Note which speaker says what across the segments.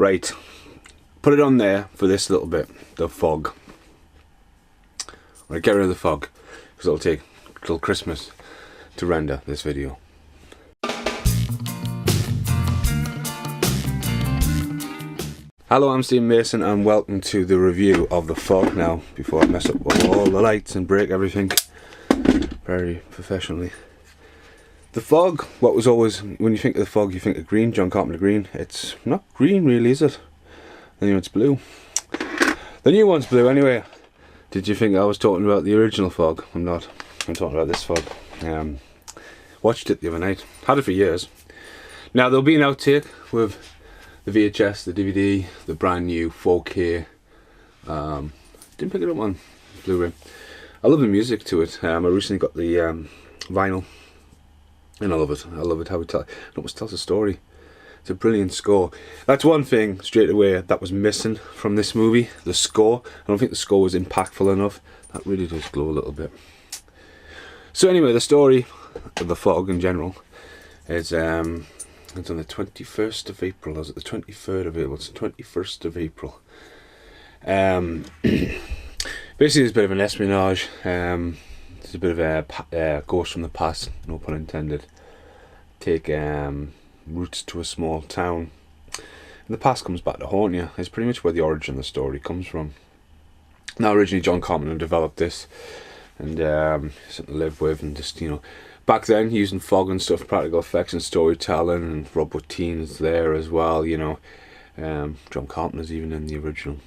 Speaker 1: Right, put it on there for this little bit, the fog. Right, get rid of the fog, because it'll take till Christmas to render this video. Hello, I'm Steve Mason and welcome to the review of the fog. Now, before I mess up all the lights and break everything very professionally. The fog, what was always, when you think of the fog, you think of green, John Carpenter green. It's not green really, is it? The new one's blue. The new one's blue anyway. Did you think I was talking about the original fog? I'm not. I'm talking about this fog. Watched it the other night. Had it for years. Now there'll be an outtake with the VHS, the DVD, the brand new 4K. Didn't pick it up on Blu-ray. I love the music to it. I recently got the vinyl. And I love it. I love it how it almost tells a story. It's a brilliant score. That's one thing straight away that was missing from this movie. The score. I don't think the score was impactful enough. That really does glow a little bit. So anyway, the story of the fog in general is it's on the 21st of April. Or is it the 23rd of April? It's the 21st of April. Basically, it's a bit of an espionage. It's a bit of a ghost from the past, no pun intended. Take roots to a small town. And the past comes back to haunt you. It's pretty much where the origin of the story comes from. Now, originally John Carpenter developed this, and something to live with, and just, you know, back then using fog and stuff, practical effects and storytelling, and Rob Bottin's there as well. You know, John Carpenter's even in the original.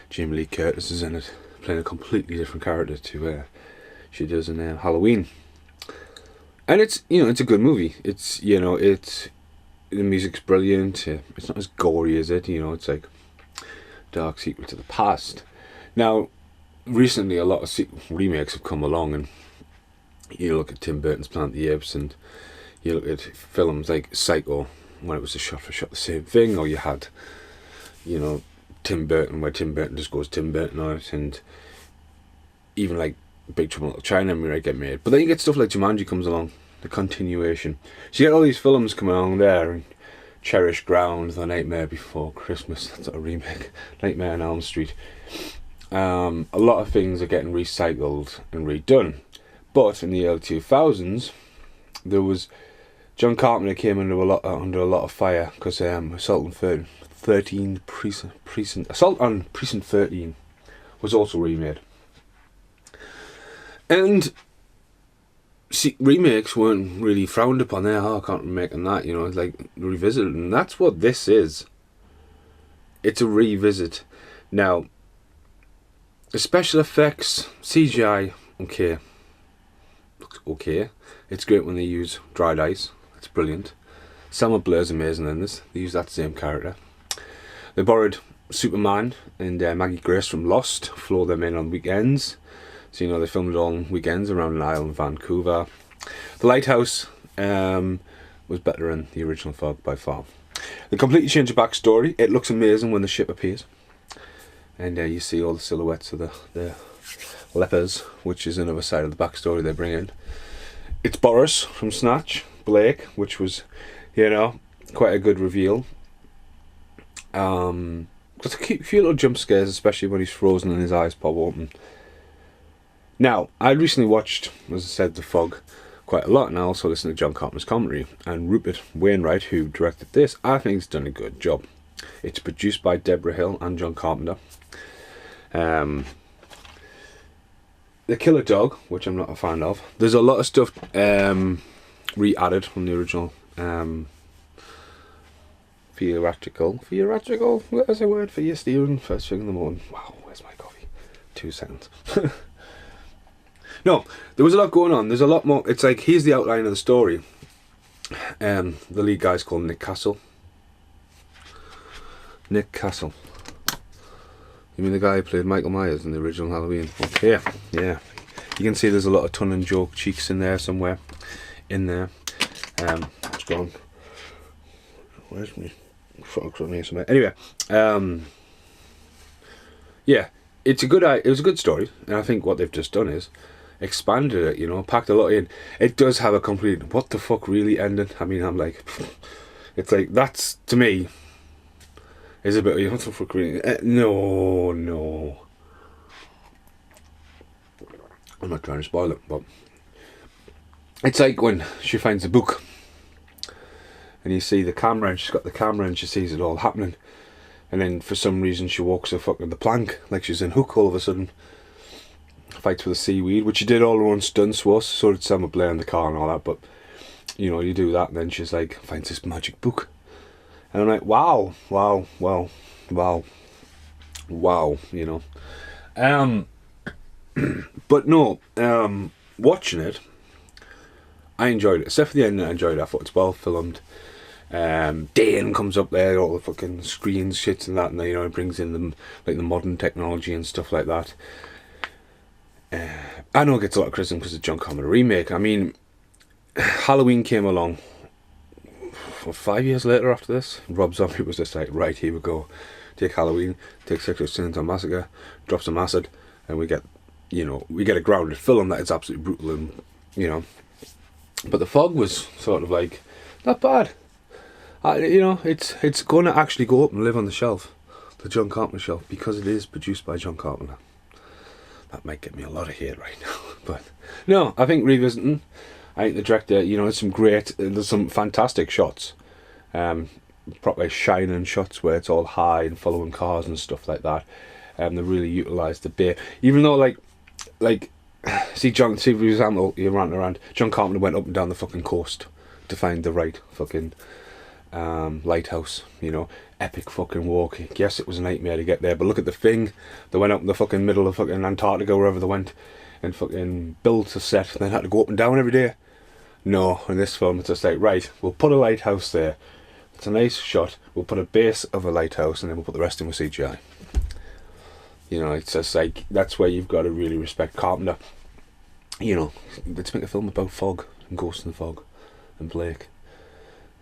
Speaker 1: Jamie Lee Curtis is in it, playing a completely different character to she does in Halloween. And it's, you know, it's a good movie. It's, you know, it's, the music's brilliant. It's not as gory as it, you know, it's like dark secret to the past. Now, recently a lot of remakes have come along, and you look at Tim Burton's Planet of the Apes, and you look at films like Psycho, when it was a shot for shot the same thing, or you had, you know, Tim Burton, where Tim Burton just goes Tim Burton on it, and even like Big Trouble in Little China might get made. But then you get stuff like Jumanji comes along, the continuation. So you get all these films coming along there, and Cherish Ground, The Nightmare Before Christmas, that's a remake, Nightmare on Elm Street. A lot of things are getting recycled and redone. But in the early 2000s, there was, John Carpenter came under a lot of fire, because Assault on Precinct 13 was also remade. And see, remakes weren't really frowned upon there. Oh, I can't remake on that, you know, it's like revisited, and that's what this is. It's a revisit. Now, the special effects, CGI, okay, looks okay. It's great when they use dried ice. That's brilliant. Selma Blair's amazing in this. They use that same character. They borrowed Superman and Maggie Grace from Lost, flow them in on weekends. So, you know, they filmed it on weekends around an island, Vancouver. The lighthouse was better than the original fog by far. They completely changed the backstory. It looks amazing when the ship appears. And you see all the silhouettes of the lepers, which is another side of the backstory they bring in. It's Boris from Snatch, Blake, which was, you know, quite a good reveal. Got a few little jump scares, especially when he's frozen and his eyes pop open. Now, I recently watched, as I said, The Fog quite a lot, and I also listened to John Carpenter's commentary, and Rupert Wainwright, who directed this, I think has done a good job. It's produced by Deborah Hill and John Carpenter. The Killer Dog, which I'm not a fan of. There's a lot of stuff re-added from the original. Theatrical? What is a word for you, Stephen? First thing in the morning. Wow, where's my coffee? 2 seconds. No, there was a lot going on. There's a lot more. It's like, here's the outline of the story. The lead guy's called Nick Castle. Nick Castle. You mean the guy who played Michael Myers in the original Halloween? Okay, yeah. You can see there's a lot of tongue and joke cheeks in there somewhere. In there. What's gone? Where's me? Frogs on here somewhere. Anyway, yeah, it was a good story, and I think what they've just done is expanded it, you know, packed a lot in. It does have a complete what the fuck really ending. I mean, I'm like, it's like, that's, to me, Is a bit. You want some for green? No. I'm not trying to spoil it, but it's like when she finds a book, and you see the camera, and she's got the camera, and she sees it all happening, and then for some reason she walks the fucking the plank like she's in Hook all of a sudden. Fights with the seaweed, which she did all her own stunts was. So did Selma Blair in the car and all that. But you know, you do that, and then she's like finds this magic book, and I'm like, wow. You know. But no, watching it, I enjoyed it. Except for the ending, I enjoyed it. I thought it's well filmed. Dane comes up there, all the fucking screens, shits and that, and you know, it brings in them like the modern technology and stuff like that. I know it gets a lot of criticism because of John Carpenter remake. I mean, Halloween came along 5 years later after this. Rob Zombie was just like, right, here we go. Take Halloween, take Texas Chainsaw Massacre, drop some acid, and we get a grounded film that is absolutely brutal, and you know. But The Fog was sort of like not bad. You know, it's going to actually go up and live on the shelf, the John Carpenter shelf, because it is produced by John Carpenter. That might get me a lot of hate right now, but no, I think revisiting. I think the director, you know, there's some fantastic shots, proper shining shots where it's all high and following cars and stuff like that. They really utilised the bay, even though like, see for example, you rant around. John Carpenter went up and down the fucking coast to find the right fucking lighthouse, you know, epic fucking walk. Yes, it was a nightmare to get there, but look at the thing. They went up in the fucking middle of fucking Antarctica, wherever they went, and fucking built a set, and then had to go up and down every day. No, in this film it's just like, right, we'll put a lighthouse there. It's a nice shot. We'll put a base of a lighthouse, and then we'll put the rest in with CGI. You know, it's just like, that's where you've got to really respect Carpenter. You know, let's make a film about fog and ghosts in the fog and Blake.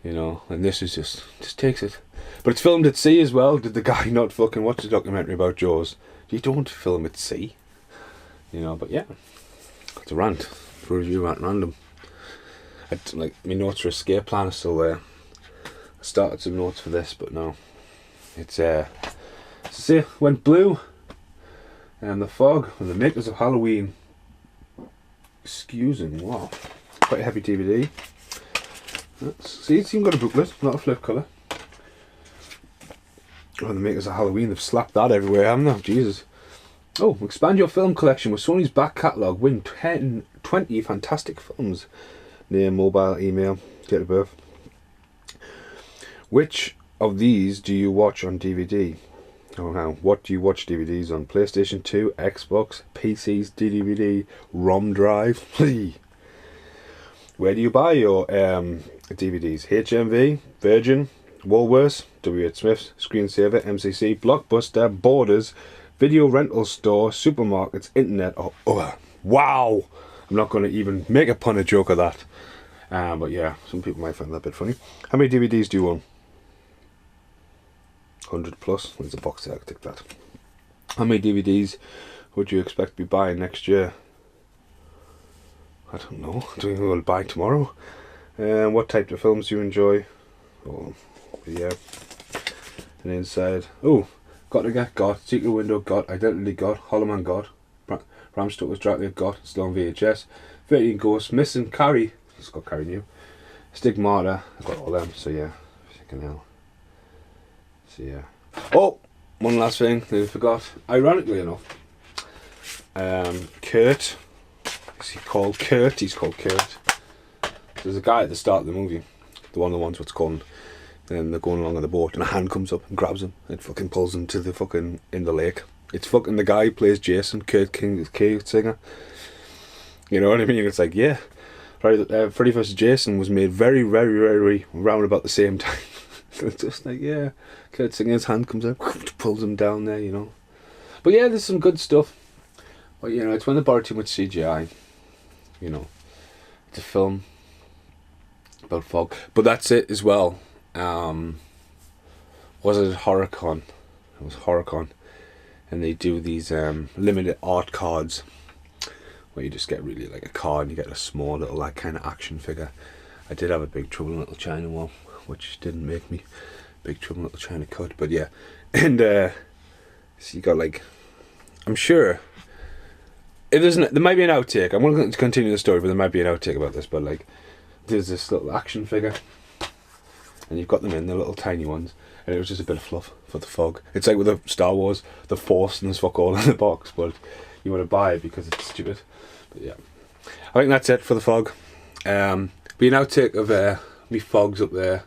Speaker 1: You know, and this is just takes it. But it's filmed at sea as well. Did the guy not fucking watch the documentary about Jaws? You don't film at sea. You know, but yeah. It's a rant. For review at random. My notes for Escape Plan are still there. I started some notes for this, but no. It's see, went blue. And The Fog, and the makers of Halloween. Excusing, wow. Quite a heavy DVD. See, it's even got a booklet, not a flip cover. Oh, the makers of Halloween, they've slapped that everywhere, haven't they? Jesus. Oh, expand your film collection with Sony's back catalogue. Win 20 fantastic films. Name, mobile, email, date of birth. Which of these do you watch on DVD? Oh, now, what do you watch DVDs on? PlayStation 2, Xbox, PCs, DVD, ROM drive? Where do you buy your DVDs? HMV, Virgin, Woolworths, W.H. Smith's, Screensaver, MCC, Blockbuster, Borders, Video Rental Store, Supermarkets, Internet, or other. Wow! I'm not going to even make a pun or joke of that. But yeah, some people might find that a bit funny. How many DVDs do you own? 100 plus. There's a box there, I take that. How many DVDs would you expect to be buying next year? I don't know. Do you want to buy tomorrow? What type of films do you enjoy? Oh, yeah. And inside, oh, Got to Get Got, Secret Window Got, Identity Got, Hollow Man Got, Bram Stoker's Dracula Got, still on VHS, 13 Ghosts, Missing Carrie, it's got Carrie New, Stigmata, I've got all them, so yeah, fucking hell. So yeah. Oh, one last thing that I forgot. Ironically enough, Kurt, is he called Kurt? He's called Kurt. There's a guy at the start of the movie, the ones what's called, and they're going along on the boat, and a hand comes up and grabs him and fucking pulls him to the fucking in the lake. It's fucking the guy who plays Jason, Kurt King, singer. You know what I mean? It's like, yeah, Freddy vs. Jason was made very, very, very round about the same time. It's just like, yeah, Kurt Singer's hand comes up, pulls him down there, you know. But yeah, there's some good stuff. But you know, it's when they borrow too much CGI. You know, it's a film about fog. But that's it as well. Was it HorrorCon? It was HorrorCon. And they do these limited art cards where you just get really like a card and you get a small little like kind of action figure. I did have a big Trouble in Little China one, which didn't make me Big Trouble in Little China cut. But yeah, and so you got like, I'm sure if there might be an outtake. I'm going to continue the story, but there might be an outtake about this. But like, there's this little action figure, and you've got them in the little tiny ones, and it was just a bit of fluff for the Fog. It's like with the Star Wars, the Force, and there's fuck all in the box, but you want to buy it because it's stupid. But yeah, I think that's it for the Fog. Be an outtake of me Fogs up there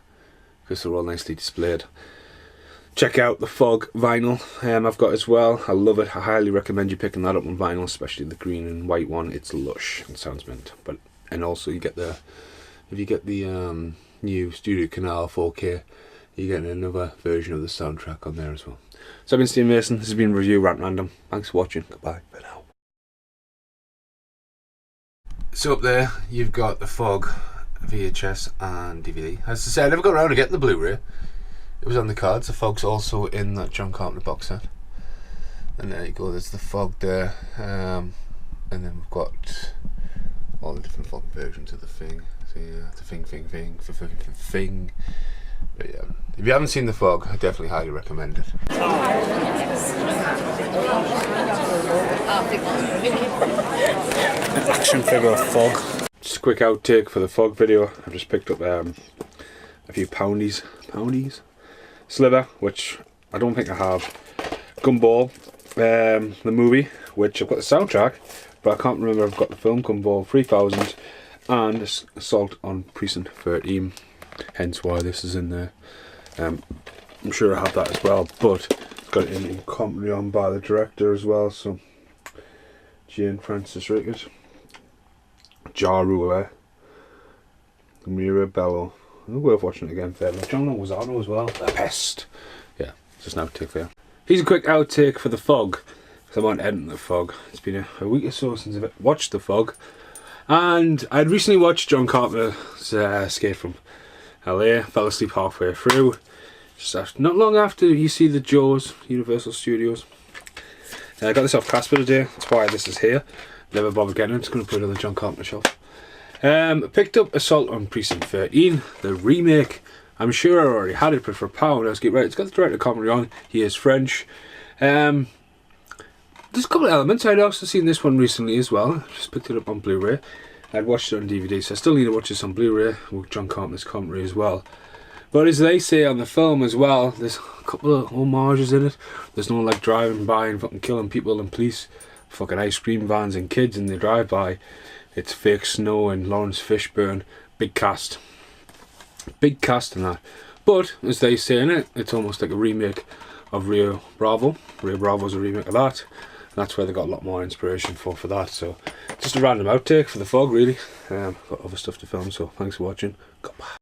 Speaker 1: because they're all nicely displayed. Check out the Fog vinyl I've got as well. I love it. I highly recommend you picking that up on vinyl, especially the green and white one. It's lush and sounds mint. And also you get if you get the new Studio Canal 4K, you get another version of the soundtrack on there as well. So I've been Steve Mason. This has been Review Rant Random. Thanks for watching. Goodbye for now. So up there you've got the Fog VHS and DVD. As I say, I never got around to getting the Blu-ray. It was on the cards. The Fog's also in that John Carpenter box set. And there you go, there's the Fog there. And then we've got all the different Fog versions of the Thing. So yeah, the Thing. But yeah, if you haven't seen the Fog, I definitely highly recommend it. An action figure of Fog. Just a quick outtake for the Fog video. I've just picked up a few poundies. Sliver, which I don't think I have. Gumball, the movie, which I've got the soundtrack, but I can't remember if I've got the film. Gumball 3000 and Assault on Precinct 13, hence why this is in there. I'm sure I have that as well, but it's got it in commentary on by the director as well, so Jane Francis Rickett, Ja Rule, Mirabello. Worth watching it again, fairly. John Leguizamo as well. The Pest. Yeah, just an outtake there. Here's a quick outtake for the Fog, because I'm on editing the Fog. It's been a week or so since I've watched the Fog, and I'd recently watched John Carpenter's Escape from LA. Fell asleep halfway through. Just not long after you see the Jaws, Universal Studios. I got this off Casper today. That's why this is here. Never bothered getting it. It's going to put it on the John Carpenter shelf. Picked up Assault on Precinct 13, the remake. I'm sure I already had it, but for £1, I was getting right. It's got the director commentary on. He is French. There's a couple of elements. I'd also seen this one recently as well. Just picked it up on Blu-ray. I'd watched it on DVD, so I still need to watch this on Blu-ray with John Carpenter's commentary as well. But as they say on the film as well, there's a couple of homages in it. There's no like driving by and fucking killing people and police, fucking ice cream vans and kids in the drive-by. It's fake snow and Lawrence Fishburne. Big cast in that. But as they say in it, it's almost like a remake of Rio Bravo. Rio Bravo's a remake of that. And that's where they got a lot more inspiration for that. So just a random outtake for the Fog, really. Got other stuff to film, so thanks for watching. Goodbye.